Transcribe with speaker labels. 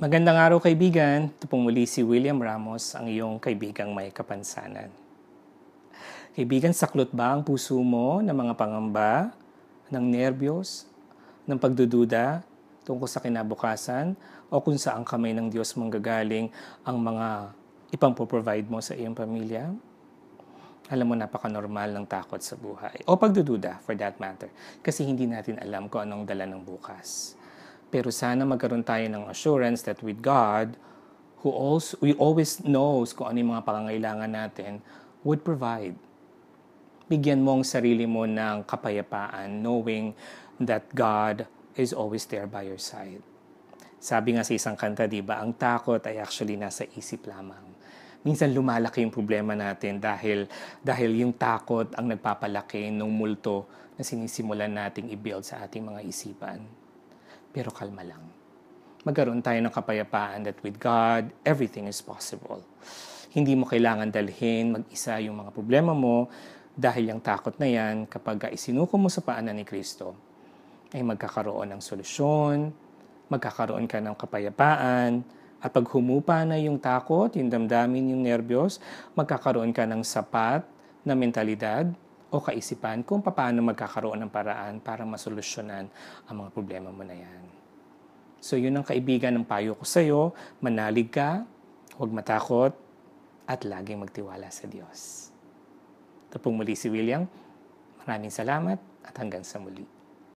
Speaker 1: Magandang araw kaibigan, ito pong muli si William Ramos, ang iyong kaibigang may kapansanan. Kaibigan, saklot ba ang puso mo ng mga pangamba, ng nerbiyos, ng pagdududa tungkol sa kinabukasan o kung saan kamay ng Diyos manggagaling ang mga ipang-provide mo sa iyong pamilya? Alam mo, napaka-normal ng takot sa buhay o pagdududa for that matter kasi hindi natin alam kung anong dala ng bukas. Pero sana magkaroon tayo ng assurance that with God, who always knows kung ano yung mga pangangailangan natin, would provide. Bigyan mo ang sarili mo ng kapayapaan, knowing that God is always there by your side. Sabi nga sa isang kanta, di ba, ang takot ay actually nasa isip lamang. Minsan lumalaki yung problema natin dahil yung takot ang nagpapalaki ng multo na sinisimulan nating i-build sa ating mga isipan. Pero kalma lang. Magkaroon tayo ng kapayapaan that with God, everything is possible. Hindi mo kailangan dalhin mag-isa yung mga problema mo dahil yung takot na yan, kapag isinuko mo sa paanan ni Kristo, ay magkakaroon ng solusyon, magkakaroon ka ng kapayapaan, at pag humupa na yung takot, yung damdamin, yung nerbiyos, magkakaroon ka ng sapat na mentalidad o kaisipan kung paano magkakaroon ng paraan para masolusyonan ang mga problema mo na yan. So yun ang kaibigan ng payo ko sa iyo, manalig ka, huwag matakot, at laging magtiwala sa Diyos. Ito pong muli si William. Maraming salamat at hanggang sa muli.